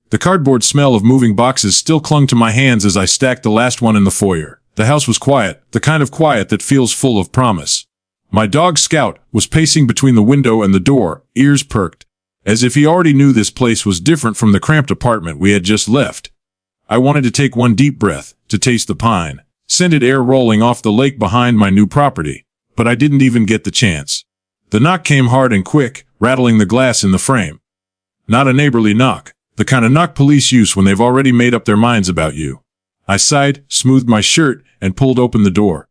The cardboard smell of moving boxes still clung to my hands as I stacked the last one in the foyer. The house was quiet, the kind of quiet that feels full of promise. My dog Scout was pacing between the window and the door, ears perked, as if he already knew this place was different from the cramped apartment we had just left. I wanted to take one deep breath, to taste the pine, scented air rolling off the lake behind my new property, but I didn't even get the chance. The knock came hard and quick, rattling the glass in the frame. Not a neighborly knock, the kind of knock police use when they've already made up their minds about you. I sighed, smoothed my shirt, and pulled open the door.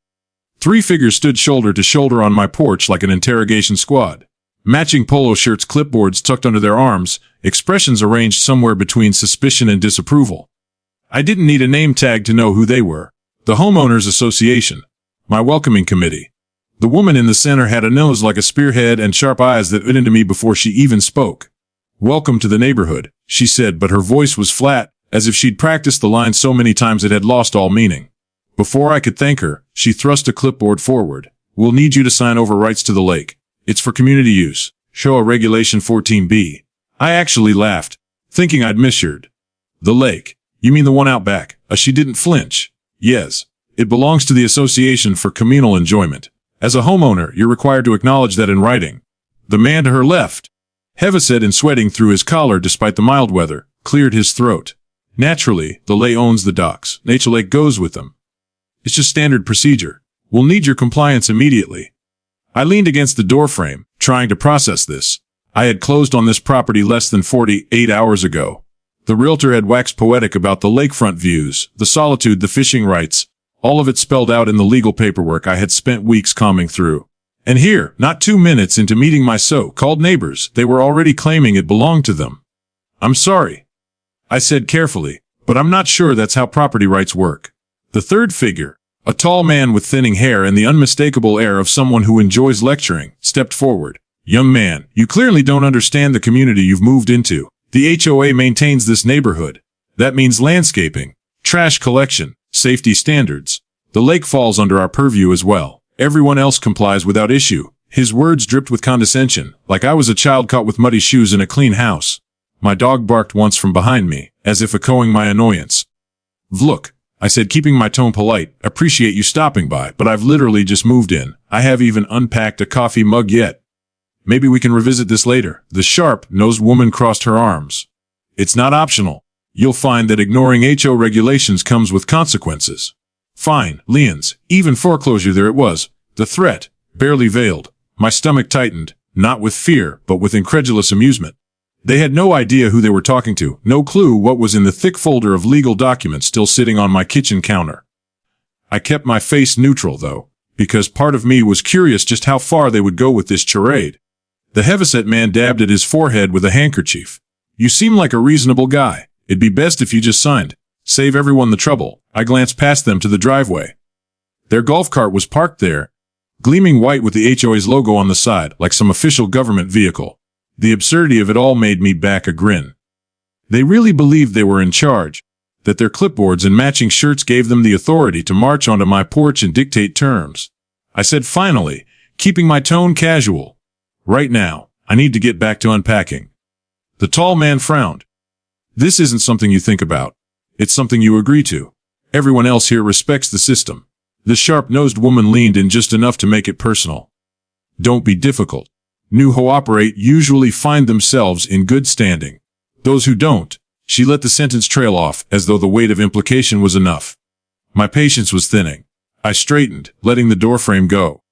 3 figures stood shoulder to shoulder on my porch like an interrogation squad. Matching polo shirts, clipboards tucked under their arms, expressions arranged somewhere between suspicion and disapproval. I didn't need a name tag to know who they were. The Homeowners Association. My welcoming committee. The woman in the center had a nose like a spearhead and sharp eyes that bit into me before she even spoke. "Welcome to the neighborhood," she said, but her voice was flat, as if she'd practiced the line so many times it had lost all meaning. Before I could thank her, she thrust a clipboard forward. "We'll need you to sign over rights to the lake. It's for community use. HOA Regulation 14B. I actually laughed, thinking I'd misheard. "The lake? You mean the one out back?" She didn't flinch. "Yes. It belongs to the association for communal enjoyment. As a homeowner, you're required to acknowledge that in writing." The man to her left, Heavisset and sweating through his collar despite the mild weather, cleared his throat. "Naturally, the lake owns the docks. Nature Lake goes with them. It's just standard procedure. We'll need your compliance immediately." I leaned against the doorframe, trying to process this. I had closed on this property less than 48 hours ago. The realtor had waxed poetic about the lakefront views, the solitude, the fishing rights, all of it spelled out in the legal paperwork I had spent weeks combing through. And here, not 2 minutes into meeting my so-called neighbors, they were already claiming it belonged to them. "I'm sorry," I said carefully, "but I'm not sure that's how property rights work." The third figure, a tall man with thinning hair and the unmistakable air of someone who enjoys lecturing, stepped forward. "Young man, you clearly don't understand the community you've moved into. The HOA maintains this neighborhood. That means landscaping, trash collection, safety standards. The lake falls under our purview as well. Everyone else complies without issue." His words dripped with condescension, like I was a child caught with muddy shoes in a clean house. My dog barked once from behind me, as if echoing my annoyance. "Vlook," I said, keeping my tone polite, "appreciate you stopping by, but I've literally just moved in. I haven't even unpacked a coffee mug yet. Maybe we can revisit this later." The sharp-nosed woman crossed her arms. "It's not optional. You'll find that ignoring HO regulations comes with consequences." "Fine, liens, even foreclosure." There it was, the threat, barely veiled. My stomach tightened, not with fear, but with incredulous amusement. They had no idea who they were talking to, no clue what was in the thick folder of legal documents still sitting on my kitchen counter. I kept my face neutral, though, because part of me was curious just how far they would go with this charade. The Heavisset man dabbed at his forehead with a handkerchief. "You seem like a reasonable guy. It'd be best if you just signed. Save everyone the trouble." I glanced past them to the driveway. Their golf cart was parked there, gleaming white with the HOA's logo on the side, like some official government vehicle. The absurdity of it all made me back a grin. They really believed they were in charge, that their clipboards and matching shirts gave them the authority to march onto my porch and dictate terms. I said finally, keeping my tone casual, "Right now, I need to get back to unpacking." The tall man frowned. "This isn't something you think about. It's something you agree to. Everyone else here respects the system." The sharp-nosed woman leaned in just enough to make it personal. "Don't be difficult. New HOA usually find themselves in good standing. Those who don't." She let the sentence trail off, as though the weight of implication was enough. My patience was thinning. I straightened, letting the doorframe go.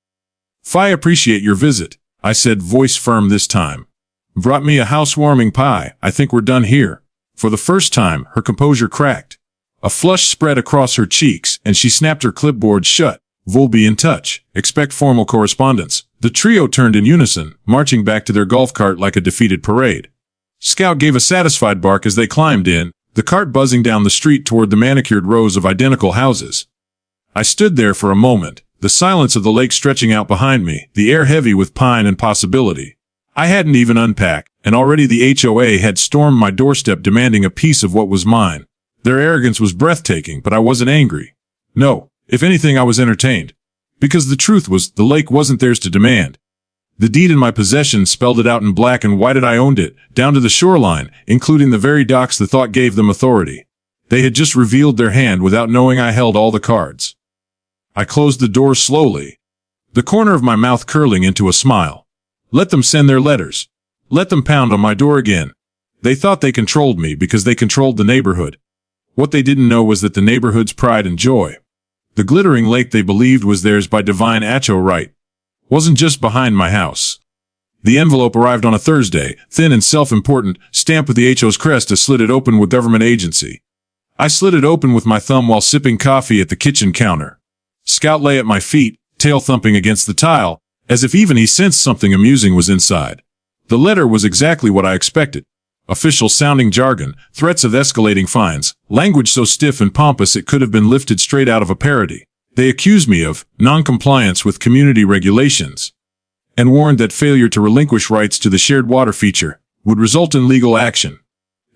"I appreciate your visit," I said, voice firm this time. "Brought me a housewarming pie. I think we're done here." For the first time, her composure cracked. A flush spread across her cheeks, and she snapped her clipboard shut. "We'll be in touch. Expect formal correspondence." The trio turned in unison, marching back to their golf cart like a defeated parade. Scout gave a satisfied bark as they climbed in, the cart buzzing down the street toward the manicured rows of identical houses. I stood there for a moment, the silence of the lake stretching out behind me, the air heavy with pine and possibility. I hadn't even unpacked, and already the HOA had stormed my doorstep demanding a piece of what was mine. Their arrogance was breathtaking, but I wasn't angry. No, if anything, I was entertained. Because the truth was, the lake wasn't theirs to demand. The deed in my possession spelled it out in black and white that I owned it, down to the shoreline, including the very docks the thought gave them authority. They had just revealed their hand without knowing I held all the cards. I closed the door slowly, the corner of my mouth curling into a smile. Let them send their letters. Let them pound on my door again. They thought they controlled me because they controlled the neighborhood. What they didn't know was that the neighborhood's pride and joy, the glittering lake they believed was theirs by divine HOA right, wasn't just behind my house. The envelope arrived on a Thursday, thin and self-important, stamped with the HOA's crest as slid it open with government agency. I slid it open with my thumb while sipping coffee at the kitchen counter. Scout lay at my feet, tail thumping against the tile, as if even he sensed something amusing was inside. The letter was exactly what I expected. Official-sounding jargon, threats of escalating fines, language so stiff and pompous it could have been lifted straight out of a parody. They accused me of non-compliance with community regulations and warned that failure to relinquish rights to the shared water feature would result in legal action.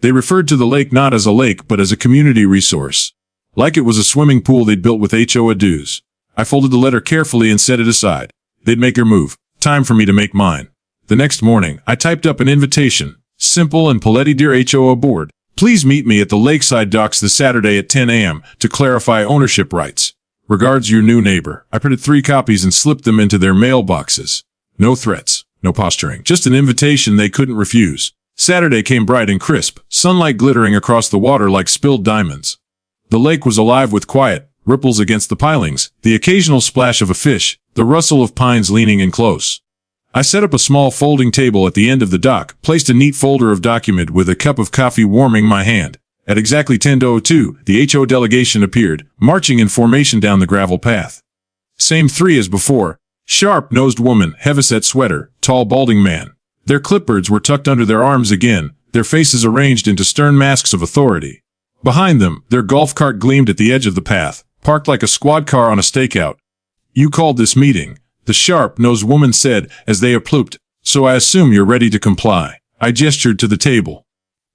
They referred to the lake not as a lake but as a community resource, like it was a swimming pool they'd built with HOA dues. I folded the letter carefully and set it aside. They'd make their move. Time for me to make mine. The next morning, I typed up an invitation. Simple and polite. Dear HOA board, please meet me at the lakeside docks this Saturday at 10 a.m. to clarify ownership rights. Regards, your new neighbor. I printed 3 copies and slipped them into their mailboxes. No threats, no posturing, just an invitation they couldn't refuse. Saturday came bright and crisp, sunlight glittering across the water like spilled diamonds. The lake was alive with quiet, ripples against the pilings, the occasional splash of a fish, the rustle of pines leaning in close. I set up a small folding table at the end of the dock, placed a neat folder of document with a cup of coffee warming my hand. At exactly 10:02, the HOA delegation appeared, marching in formation down the gravel path. Same 3 as before. Sharp-nosed woman, heavyset sweater, tall balding man. Their clipboards were tucked under their arms again, their faces arranged into stern masks of authority. Behind them, their golf cart gleamed at the edge of the path, parked like a squad car on a stakeout. You called this meeting, the sharp-nosed woman said as they approached, so I assume you're ready to comply. I gestured to the table.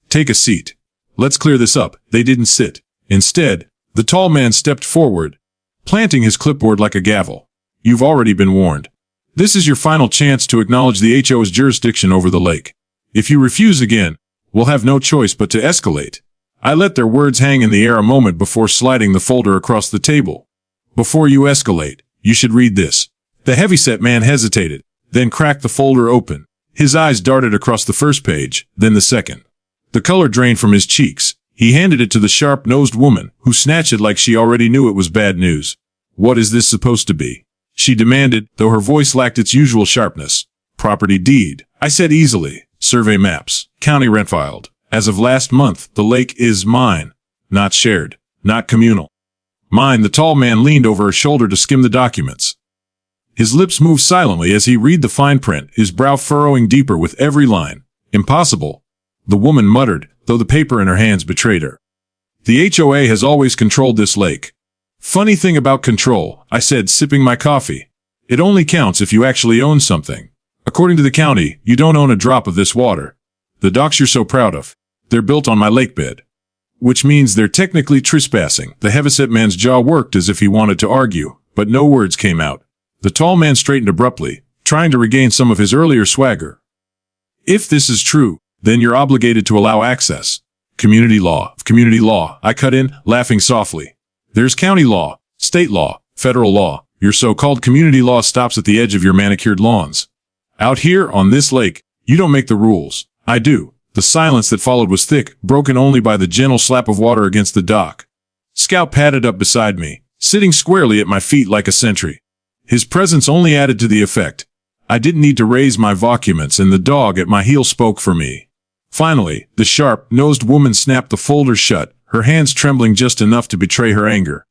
Take a seat. Let's clear this up. They didn't sit. Instead, the tall man stepped forward, planting his clipboard like a gavel. You've already been warned. This is your final chance to acknowledge the HOA's jurisdiction over the lake. If you refuse again, we'll have no choice but to escalate. I let their words hang in the air a moment before sliding the folder across the table. Before you escalate, you should read this. The heavyset man hesitated, then cracked the folder open. His eyes darted across the first page, then the second. The color drained from his cheeks. He handed it to the sharp-nosed woman, who snatched it like she already knew it was bad news. What is this supposed to be? She demanded, though her voice lacked its usual sharpness. Property deed, I said easily. Survey maps, county rent filed. As of last month, the lake is mine. Not shared, not communal. Mine. The tall man leaned over her shoulder to skim the documents. His lips moved silently as he read the fine print, his brow furrowing deeper with every line. Impossible, the woman muttered, though the paper in her hands betrayed her. The HOA has always controlled this lake. Funny thing about control, I said, sipping my coffee. It only counts if you actually own something. According to the county, you don't own a drop of this water. The docks you're so proud of, they're built on my lake bed. Which means they're technically trespassing. The heavyset man's jaw worked as if he wanted to argue, but no words came out. The tall man straightened abruptly, trying to regain some of his earlier swagger. If this is true, then you're obligated to allow access. Community law, I cut in, laughing softly. There's county law, state law, federal law. Your so-called community law stops at the edge of your manicured lawns. Out here, on this lake, you don't make the rules. I do. The silence that followed was thick, broken only by the gentle slap of water against the dock. Scout padded up beside me, sitting squarely at my feet like a sentry. His presence only added to the effect. I didn't need to raise my documents, and the dog at my heel spoke for me. Finally, the sharp-nosed woman snapped the folder shut, her hands trembling just enough to betray her anger.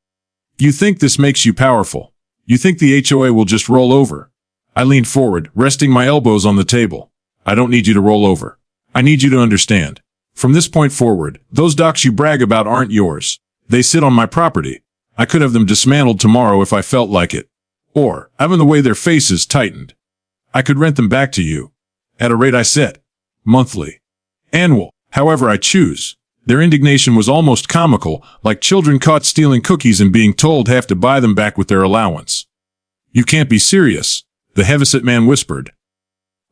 You think this makes you powerful? You think the HOA will just roll over? I leaned forward, resting my elbows on the table. I don't need you to roll over. I need you to understand. From this point forward, those docks you brag about aren't yours. They sit on my property. I could have them dismantled tomorrow if I felt like it. Or, having the way their faces tightened, I could rent them back to you. At a rate I set. Monthly. Annual. However I choose. Their indignation was almost comical, like children caught stealing cookies and being told have to buy them back with their allowance. You can't be serious, the heavyset man whispered.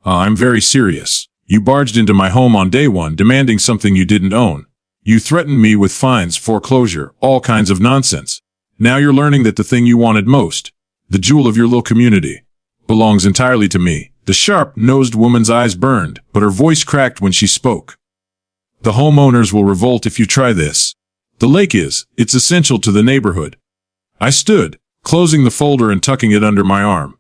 I'm very serious. You barged into my home on day one demanding something you didn't own. You threatened me with fines, foreclosure, all kinds of nonsense. Now you're learning that the thing you wanted most, the jewel of your little community, belongs entirely to me. The sharp-nosed woman's eyes burned, but her voice cracked when she spoke. The homeowners will revolt if you try this. The lake it's essential to the neighborhood. I stood, closing the folder and tucking it under my arm.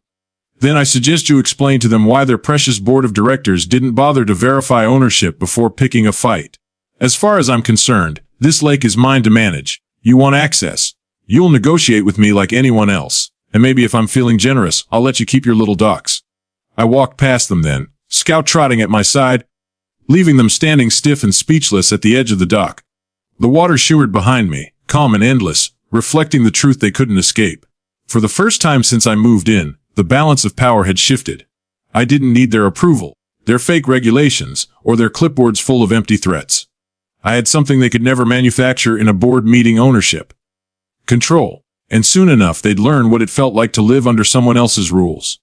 Then I suggest you explain to them why their precious board of directors didn't bother to verify ownership before picking a fight. As far as I'm concerned, this lake is mine to manage. You want access. You'll negotiate with me like anyone else. And maybe if I'm feeling generous, I'll let you keep your little docks. I walked past them then, Scout trotting at my side, leaving them standing stiff and speechless at the edge of the dock. The water shivered behind me, calm and endless, reflecting the truth they couldn't escape. For the first time since I moved in, the balance of power had shifted. I didn't need their approval, their fake regulations, or their clipboards full of empty threats. I had something they could never manufacture in a board meeting: ownership. Control. And soon enough they'd learn what it felt like to live under someone else's rules.